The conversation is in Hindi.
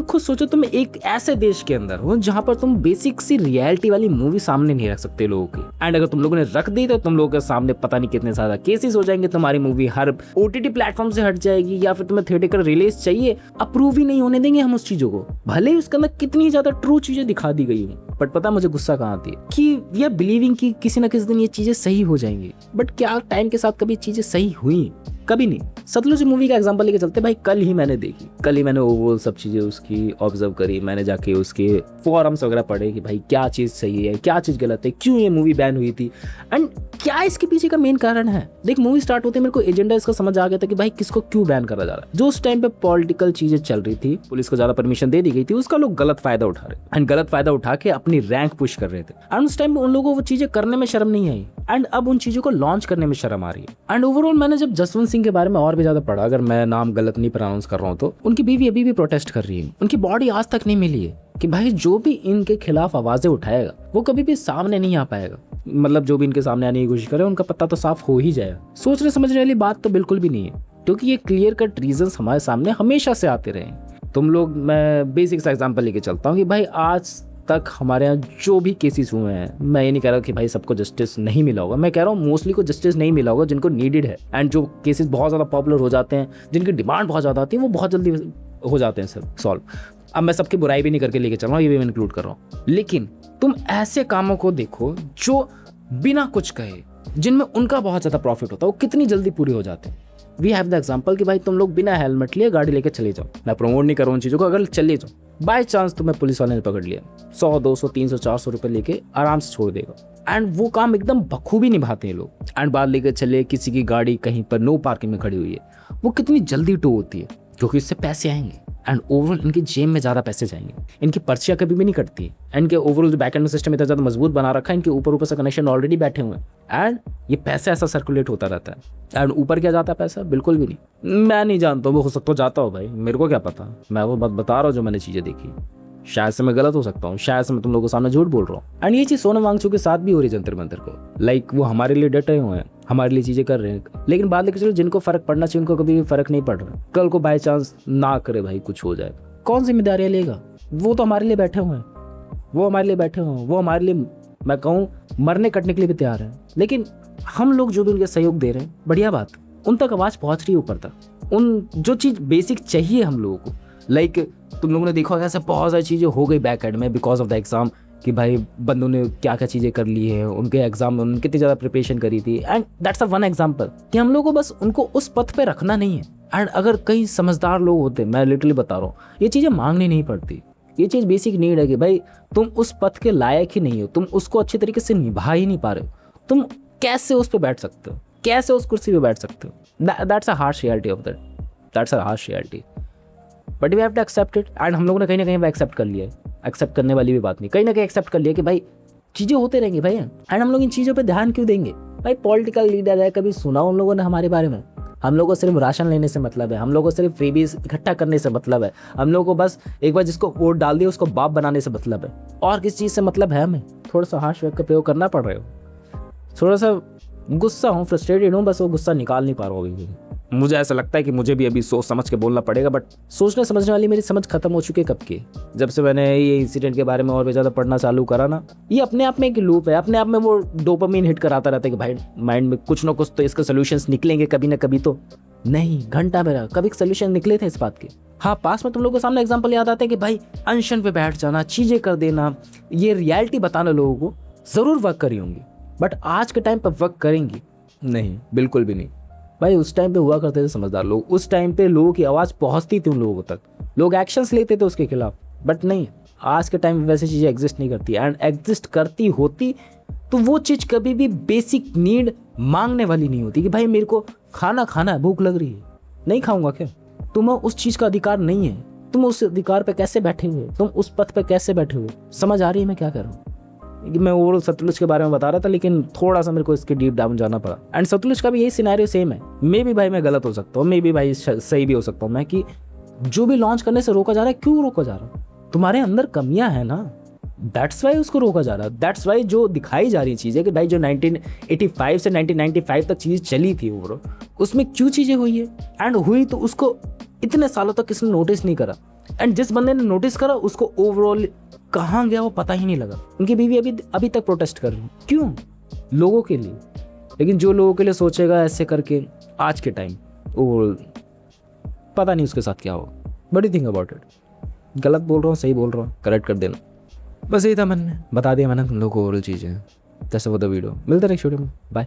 तुम खुद सोचो, तुम एक ऐसे देश के अंदर हो जहां पर तुम बेसिक सी रियलिटी वाली मूवी सामने नहीं रख सकते लोगों की। एंड अगर तुम लोगों ने रख दी तो तुम लोगों के सामने पता नहीं कितने ज्यादा केसेस हो जाएंगे, तुम्हारी मूवी हर ओटीटी प्लेटफॉर्म से हट जाएगी, या फिर तुम्हें थिएटर रिलीज चाहिए, अप्रूव ही नहीं होने देंगे हम उस चीजों को, भले ही उसके अंदर कितनी ज्यादा ट्रू चीजें दिखा दी गई हूँ। बट पता मुझे गुस्सा कहाँ आती है कि वी आर बिलीविंग कि किसी ना किसी दिन ये चीजें सही हो जाएंगी। बट क्या टाइम के साथ कभी चीजें सही हुई? कभी नहीं। सतलुज मूवी का एग्जांपल लेके चलते भाई, कल ही मैंने देखी, कल ही मैंने वो सब चीजें उसकी ऑब्जर्व करी, मैंने जाके उसके फोरम्स वगैरह पढ़े कि भाई क्या चीज सही है, क्या चीज गलत है, क्यों ये मूवी बैन हुई थी, एंड क्या इसके पीछे का मेन कारण है। देख, मूवी स्टार्ट होते मेरे को एजेंडा इसका समझ आ गया था कि भाई किसको क्यों बैन करा जा रहा है। जो उस टाइम पे पॉलिटिकल चीजें चल रही थी, पुलिस को ज्यादा परमिशन दे दी गई थी, उसका लोग गलत फायदा उठा रहे एंड गलत फायदा उठा के अपनी रैंक पुश कर रहे थे। एंड उस टाइम उन लोगों को वो चीजें करने में शर्म नहीं आई, एंड अब उन चीजों को लॉन्च करने में शर्म आ रही है। एंड ओवरऑल मैंने जब जसवंत सिंह के बारे में और भी ज्यादा पढ़ा, अगर मैं नाम गलत नहीं प्रोनाउंस कर रहा हूँ तो, उनकी बीवी अभी भी प्रोटेस्ट कर रही है, उनकी बॉडी आज तक नहीं मिली है कि भाई जो भी इनके खिलाफ आवाजें उठाएगा वो कभी भी सामने नहीं आ पाएगा। मतलब जो भी इनके सामने आने की कोशिश करे उनका पत्ता तो साफ हो ही जाएगा। सोचने समझने वाली बात तो बिल्कुल भी नहीं है, क्योंकि ये क्लियर कट रीजंस हमारे सामने हमेशा से आते रहे। तुम लोग, मैं बेसिक सा एग्जांपल लेके चलता हूँ कि भाई आज तक हमारे यहाँ जो भी केसेस हुए हैं, मैं ये नहीं कह रहा कि भाई सबको जस्टिस नहीं मिला होगा, मैं कह रहा हूँ मोस्टली को जस्टिस नहीं मिला होगा जिनको नीडेड है। एंड जो केसेस बहुत ज़्यादा पॉपुलर हो जाते हैं, जिनकी डिमांड बहुत ज़्यादा आती है, वो बहुत जल्दी हो जाते हैं सब सॉल्व। अब मैं सबकी बुराई भी नहीं करके लेके चल रहा हूँ, ये भी मैं इंक्लूड कर रहा हूँ, लेकिन तुम ऐसे कामों को देखो जो बिना कुछ कहे, जिनमें उनका बहुत ज़्यादा प्रॉफिट होता है, वो कितनी जल्दी पूरे हो जाते हैं। वी हैव द एग्जाम्पल कि भाई तुम लोग बिना हेलमेट लिए गाड़ी लेके चले जाओ, मैं प्रमोट नहीं कर रहा हूँ उन चीज़ों को, अगर चले जाओ बाय चांस तुम्हें पुलिस वाले ने पकड़ लिया, 100 200 300 400 रुपये लेके आराम से छोड़ देगा। एंड वो काम एकदम बखूबी निभाते हैं लोग। एंड बाद लेके चले, किसी की गाड़ी कहीं पर नो पार्किंग में खड़ी हुई है, वो कितनी जल्दी टो होती है, क्योंकि इससे पैसे आएंगे एंड ओवरऑल इनकी जेब में ज़्यादा पैसे जाएंगे। इनकी पर्चियाँ कभी भी नहीं कटती है, इनके ओवरऑल जो बैकएंड में सिस्टम इतना ज़्यादा मजबूत बना रखा है, इनके ऊपर से कनेक्शन ऑलरेडी बैठे हुए हैं, एंड ये पैसा ऐसा सर्कुलेट होता रहता है। एंड ऊपर क्या जाता है पैसा? बिल्कुल भी नहीं। मैं नहीं जानता, वो हो सकता जाता हो भाई, मेरे को क्या पता, मैं वो बात बता रहा हूँ जो मैंने चीज़ें देखी। शायद से मैं गलत हो सकता हूँ, शायद से मैं तुम लोगों के सामने झूठ बोल रहा हूँ। एंड ये चीज़ सोनम वांगचुक के साथ भी हो रही है जंतर मंतर को। लाइक वो हमारे लिए डटे हुए हैं, हमारे लिए चीज़ें कर रहे हैं, लेकिन बाद लेके चलो जिनको फर्क पड़ना चाहिए उनको कभी भी फर्क नहीं पड़ रहा। कल को बाई चांस ना करे भाई, कुछ हो जाए, कौन जिम्मेदारियाँ लेगा? वो तो हमारे लिए बैठे हुए हैं, वो हमारे लिए बैठे हुए हैं, वो हमारे लिए, मैं कहूँ, मरने कटने के लिए भी तैयार है। लेकिन हम लोग जो भी उनके सहयोग दे रहे हैं, बढ़िया बात, उन तक आवाज़ पहुँच रही है ऊपर तक। उन जो चीज़ बेसिक चाहिए हम लोगों को, लाइक तुम लोगों ने देखा होगा ऐसे बहुत सारी चीज़ें हो गई बैक एंड में बिकॉज ऑफ द एग्ज़ाम, कि भाई बंदों ने क्या क्या चीज़ें कर ली है, उनके एग्जाम में उन्होंने कितनी ज़्यादा प्रिपरेशन करी थी। And that's a one example कि हम लोग को बस उनको उस पथ पे रखना नहीं है। एंड अगर कई समझदार लोग होते, मैं लिटरली बता रहा हूँ, ये चीज़ें मांगनी नहीं पड़ती। ये चीज़ बेसिक नीड है कि भाई तुम उस पथ के लायक ही नहीं हो, तुम उसको अच्छे तरीके से निभा ही नहीं पा रहे हो, तुम कैसे उस पर बैठ सकते हो, कैसे उस कुर्सी पे बैठ सकते हो? That's a harsh reality of that, that's a harsh reality, but we have to accept it. And हम लोगों ने कहीं ना कहीं एक्सेप्ट कर लिया है। एक्सेप्ट करने वाली भी बात नहीं, कहीं ना कहीं एक्सेप्ट कर लिया कि भाई चीज़ें होते रहेंगी भाई। एंड हम लोग इन चीज़ों पे ध्यान क्यों देंगे भाई? पॉलिटिकल लीडर है, कभी सुना उन लोगों ने हमारे बारे में? हम लोगों को सिर्फ राशन लेने से मतलब है, हम लोगों को सिर्फ फ्रीबीज इकट्ठा करने से मतलब है, हम लोगों को बस एक बार जिसको वोट डाल दिया उसको बाप बनाने से मतलब है, और किस चीज़ से मतलब है हमें? थोड़ा सा हार्श वर्ड का प्रयोग करना पड़ रहा है, थोड़ा सा गुस्सा हूँ, फ्रस्ट्रेटेड हूँ, बस वो गुस्सा निकाल नहीं पा रहा हूँ अभी। मुझे ऐसा लगता है कि मुझे भी अभी सोच समझ के बोलना पड़ेगा, बट सोचने समझने वाली मेरी समझ खत्म हो चुकी है कब की, जब से मैंने ये इंसिडेंट के बारे में और भी ज़्यादा पढ़ना चालू करा ना। ये अपने आप में एक लूप है, अपने आप में वो डोपामिन हिट कराता रहता है कि भाई माइंड में कुछ ना कुछ तो इसके सोल्यूशंस निकलेंगे कभी ना कभी। तो नहीं, घंटा मेरा कभी सोल्यूशन निकले थे इस बात के? हाँ, पास में तुम लोगों के सामने एग्जाम्पल याद आते हैं कि भाई अनशन पे बैठ जाना, चीज़ें कर देना, ये रियलिटी बताना लोगों को ज़रूर वर्क करी होंगी, बट आज के टाइम पर वर्क करेंगी नहीं, बिल्कुल भी नहीं भाई। उस टाइम पे हुआ करते थे समझदार लोग, उस टाइम पे लोगों की आवाज़ पहुंचती थी उन लोगों तक, लोग एक्शंस लेते थे उसके खिलाफ, बट नहीं, आज के टाइम में वैसी चीज़ें एग्जिस्ट नहीं करती। एंड एग्जिस्ट करती होती तो वो चीज़ कभी भी बेसिक नीड मांगने वाली नहीं होती कि भाई मेरे को खाना खाना है, भूख लग रही है, नहीं खाऊंगा क्या? तुम्हें उस चीज़ का अधिकार नहीं है, तुम उस अधिकार पे कैसे बैठे हुए, तुम उस पथ पे कैसे बैठे हुए? समझ आ रही है मैं क्या कर रहा हूँ? मैं ओवरऑल सतलुज के बारे में बता रहा था, लेकिन थोड़ा सा मेरे को इसके डीप डाउन जाना पड़ा। एंड सतलुज का भी यही सिनेरियो सेम है। मे भी भाई मैं गलत हो सकता हूँ, मे भी भाई सही भी हो सकता हूँ मैं, कि जो भी लॉन्च करने से रोका जा रहा है, क्यों रोका जा रहा है? तुम्हारे अंदर कमियां है ना, दैट्स वाई उसको रोका जा रहा है। दैट्स वाई जो दिखाई जा रही चीज़ें कि भाई जो 1985 से 1995 तक चीज़ चली थी ओवरऑल, उसमें क्यों चीज़ें हुई है, एंड हुई तो उसको इतने सालों तक किसी ने नोटिस नहीं करा। एंड जिस बंदे ने नोटिस करा उसको ओवरऑल कहाँ गया वो पता ही नहीं लगा। उनकी बीवी अभी अभी तक प्रोटेस्ट कर रही है। क्यों? लोगों के लिए। लेकिन जो लोगों के लिए सोचेगा ऐसे करके आज के टाइम, वो पता नहीं उसके साथ क्या होगा। But you think about it. गलत बोल रहा हूँ, सही बोल रहा हूँ, करेक्ट कर देना। बस यही था, मैंने बता दिया मैंने तुम लोगों को ओवरऑल चीज़ें। जैसे वो द वीडियो। मिलते नेक्स्ट वीडियो में, बाय।